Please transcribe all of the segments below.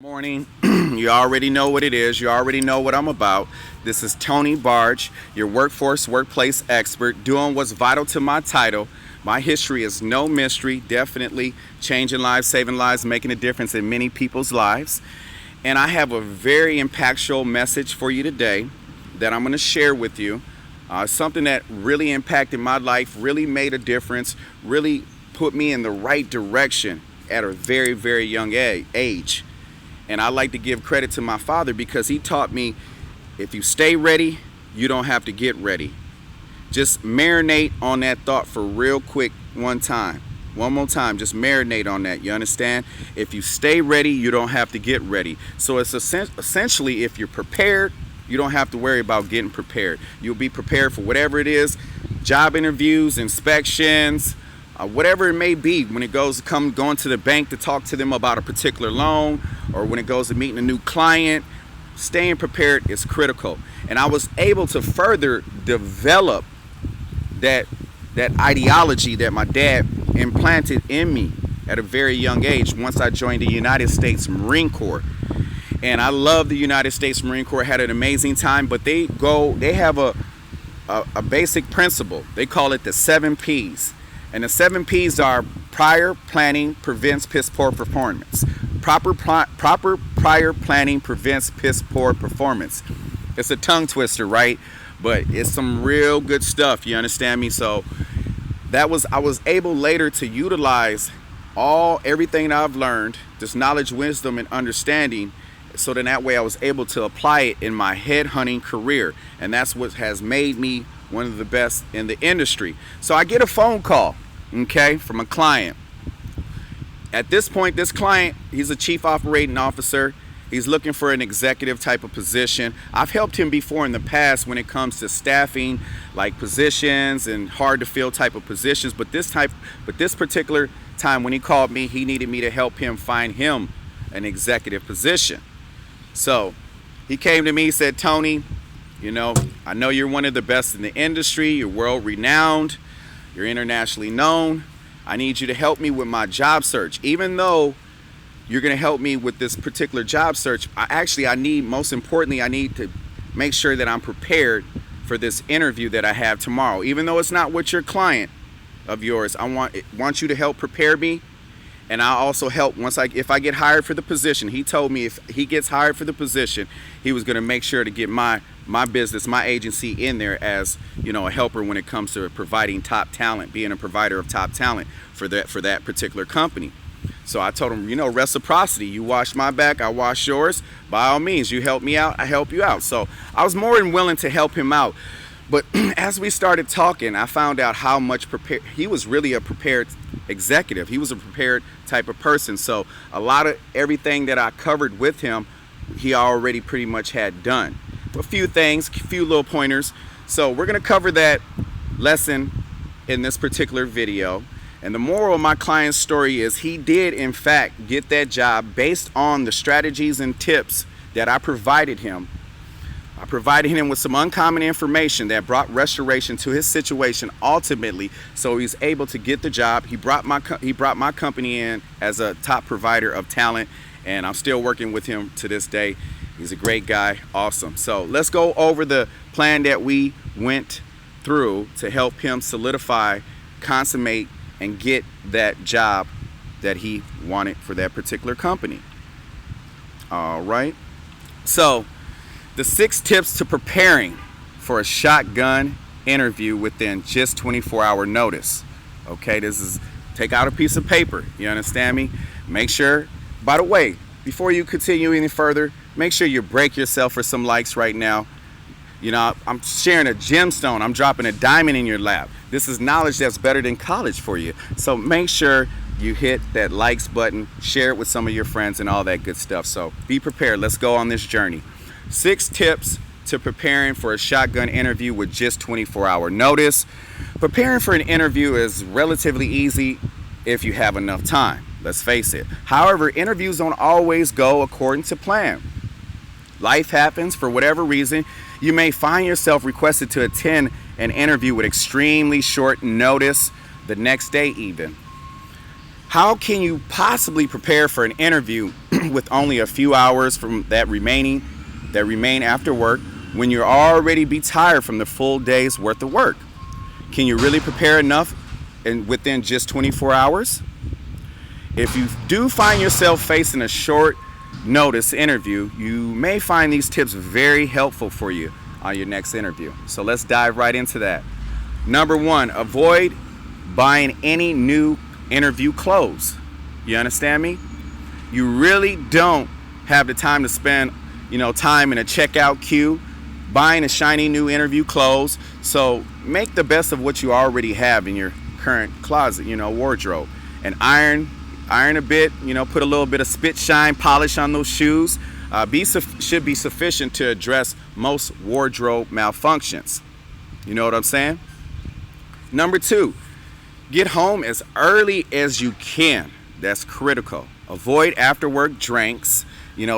Morning. You already know what it is. You already know what I'm about. This is Tony Barge, your workplace expert, doing what's vital to my title. My history is no mystery, definitely changing lives, saving lives, making a difference in many people's lives. And I have a very impactful message for you today that I'm going to share with you. Something that really impacted my life, really made a difference, really put me in the right direction at a very, very young age. And I like to give credit to my father because he taught me, if you stay ready, you don't have to get ready. Just marinate on that thought for real quick one more time, just marinate on that, you understand? If you stay ready, you don't have to get ready. So it's essentially, if you're prepared, you don't have to worry about getting prepared. You'll be prepared for whatever it is, job interviews, inspections, whatever it may be, when it goes to going to the bank to talk to them about a particular loan, or when it goes to meeting a new client. Staying prepared is critical. And I was able to further develop that ideology that my dad implanted in me at a very young age once I joined the United States Marine Corps. And I love the United States Marine Corps. Had an amazing time, but they have a basic principle. They call it the 7 P's. And the 7 P's are prior planning prevents piss poor performance. Proper prior planning prevents piss poor performance. It's a tongue twister, right? But it's some real good stuff, you understand me? So I was able later to utilize everything that I've learned, this knowledge, wisdom, and understanding, so then that way I was able to apply it in my headhunting career. And that's what has made me one of the best in the industry. So I get a phone call, from a client. At this point, this client, he's a chief operating officer. He's looking for an executive type of position. I've helped him before in the past when it comes to staffing, like positions and hard to fill type of positions. But this particular time when he called me, he needed me to help him find him an executive position. So he came to me, he said, Tony, I know you're one of the best in the industry. You're world renowned. You're internationally known. I need you to help me with my job search. Even though you're going to help me with this particular job search, I need to make sure that I'm prepared for this interview that I have tomorrow. Even though it's not with your client of yours, I want you to help prepare me. And I'll also help if I get hired for the position. He told me if he gets hired for the position, he was going to make sure to get my business, my agency in there as, a helper when it comes to providing top talent, being a provider of top talent for that particular company. So I told him, reciprocity. You wash my back, I wash yours. By all means, you help me out, I help you out. So I was more than willing to help him out. But as we started talking, I found out how much prepared he was. Really a prepared executive. He was a prepared type of person. So a lot of everything that I covered with him, he already pretty much had done. A few things, a few little pointers. So we're going to cover that lesson in this particular video. And the moral of my client's story is he did, in fact, get that job based on the strategies and tips that I provided him. I provided him with some uncommon information that brought restoration to his situation ultimately, so he's able to get the job. He brought my company in as a top provider of talent, and I'm still working with him to this day. He's a great guy, awesome. So let's go over the plan that we went through to help him solidify, consummate, and get that job that he wanted for that particular company. All right. So the 6 tips to preparing for a shotgun interview within just 24-hour notice. Okay, take out a piece of paper. You understand me? Make sure, by the way, before you continue any further, make sure you break yourself for some likes right now. I'm sharing a gemstone. I'm dropping a diamond in your lap. This is knowledge that's better than college for you. So make sure you hit that likes button, share it with some of your friends and all that good stuff. So be prepared. Let's go on this journey. 6 tips to preparing for a shotgun interview with just 24-hour notice. Preparing for an interview is relatively easy if you have enough time. Let's face it. However, interviews don't always go according to plan. Life happens for whatever reason. You may find yourself requested to attend an interview with extremely short notice, the next day even. How can you possibly prepare for an interview with only a few hours from that remain after work when you're already be tired from the full day's worth of work? Can you really prepare enough within just 24 hours? If you do find yourself facing a short notice interview, you may find these tips very helpful for you on your next interview. So let's dive right into that. Number one, avoid buying any new interview clothes. You understand me? You really don't have the time to spend, time in a checkout queue buying a shiny new interview clothes. So make the best of what you already have in your current closet, wardrobe, and iron a bit, put a little bit of spit shine polish on those shoes. Should be sufficient to address most wardrobe malfunctions. You know what I'm saying? Number two, get home as early as you can. That's critical. Avoid after work drinks.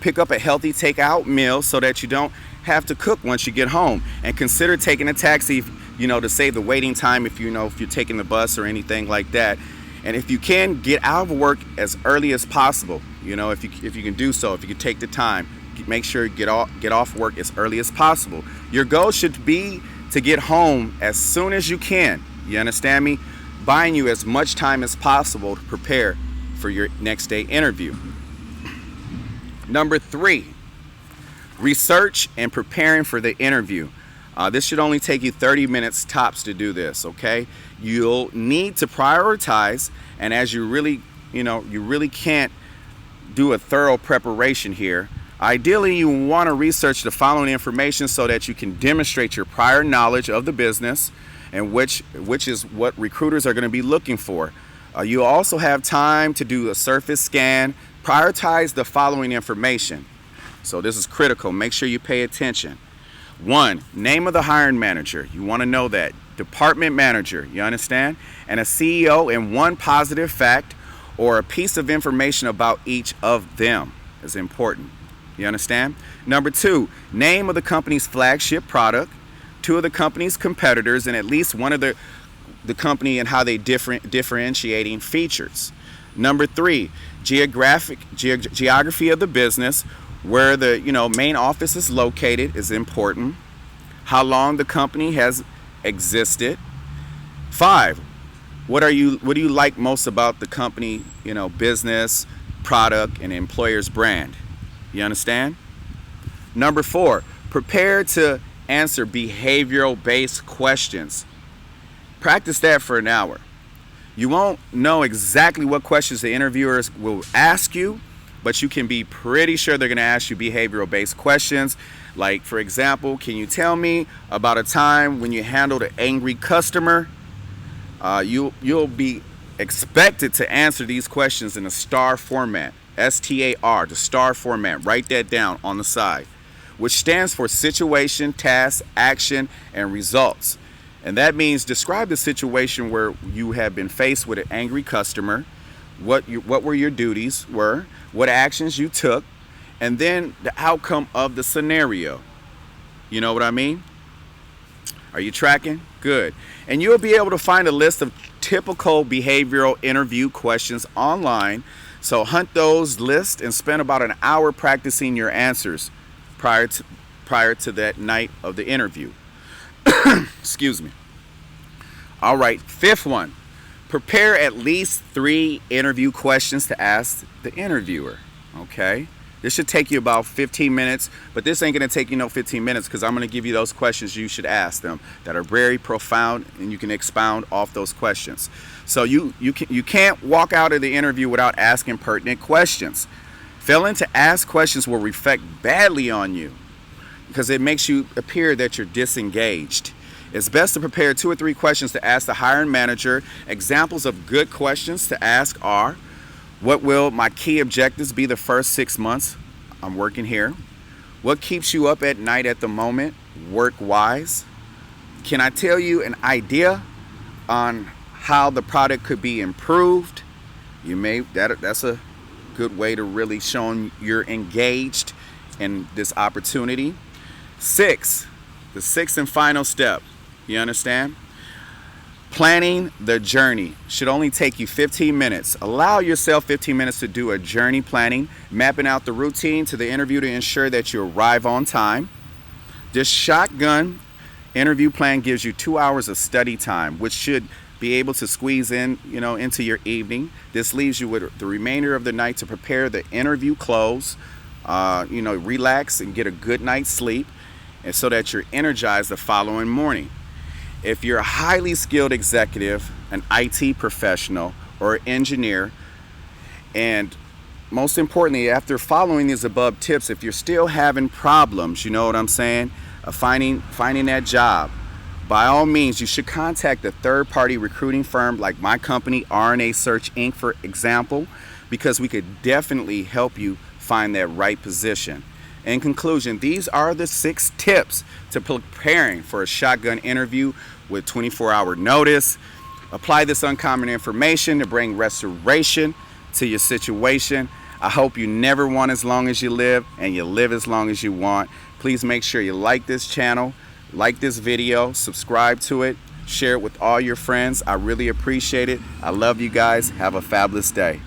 Pick up a healthy takeout meal so that you don't have to cook once you get home. And consider taking a taxi, to save the waiting time if you're taking the bus or anything like that. And if you can, get out of work as early as possible. If you can do so, if you can take the time, make sure you get off work as early as possible. Your goal should be to get home as soon as you can. You understand me? Buying you as much time as possible to prepare for your next day interview. Number three, research and preparing for the interview. This should only take you 30 minutes tops to do this, okay? You'll need to prioritize, and as you really can't do a thorough preparation here. Ideally, you want to research the following information so that you can demonstrate your prior knowledge of the business, and which is what recruiters are going to be looking for. You also have time to do a surface scan. Prioritize the following information. So this is critical. Make sure you pay attention. 1, name of the hiring manager. You want to know that. Department manager, you understand? And a CEO, and one positive fact or a piece of information about each of them is important. You understand? Number 2, name of the company's flagship product, 2 of the company's competitors, and at least one of the company and how they differentiating features. Number 3, geography of the business, where the main office is located is important. How long the company has existed. 5, what do you like most about the company, business, product, and employer's brand? You understand? Number 4, prepare to answer behavioral-based questions. Practice that for an hour. You won't know exactly what questions the interviewers will ask you, but you can be pretty sure they're going to ask you behavioral-based questions. Like, for example, can you tell me about a time when you handled an angry customer? You'll be expected to answer these questions in a STAR format. STAR, the STAR format. Write that down on the side, which stands for situation, task, action, and results. And that means describe the situation where you have been faced with an angry customer, what were your duties were, what actions you took, and then the outcome of the scenario. You know what I mean? Are you tracking? Good. And you'll be able to find a list of typical behavioral interview questions online. So hunt those lists and spend about an hour practicing your answers prior to that night of the interview. Excuse me. All right, 5th one. Prepare at least 3 interview questions to ask the interviewer. Okay? This should take you about 15 minutes, but this ain't going to take you no 15 minutes because I'm going to give you those questions you should ask them that are very profound, and you can expound off those questions. So you can't walk out of the interview without asking pertinent questions. Failing to ask questions will reflect badly on you because it makes you appear that you're disengaged. It's best to prepare 2 or 3 questions to ask the hiring manager. Examples of good questions to ask are, what will my key objectives be the first 6 months I'm working here? What keeps you up at night at the moment, work-wise? Can I tell you an idea on how the product could be improved? That's a good way to really show you're engaged in this opportunity. 6, the 6th and final step. You understand? Planning the journey should only take you 15 minutes. Allow yourself 15 minutes to do a journey planning, mapping out the routine to the interview to ensure that you arrive on time. This shotgun interview plan gives you 2 hours of study time, which should be able to squeeze in, into your evening. This leaves you with the remainder of the night to prepare the interview close, relax and get a good night's sleep, and so that you're energized the following morning. If you're a highly skilled executive, an IT professional, or engineer, and most importantly, after following these above tips, if you're still having problems, finding that job, by all means, you should contact a third-party recruiting firm like my company, RNA Search Inc., for example, because we could definitely help you find that right position. In conclusion, these are the 6 tips to preparing for a shotgun interview with 24-hour notice. Apply this uncommon information to bring restoration to your situation. I hope you never want as long as you live, and you live as long as you want. Please make sure you like this channel, like this video, subscribe to it, share it with all your friends. I really appreciate it. I love you guys. Have a fabulous day.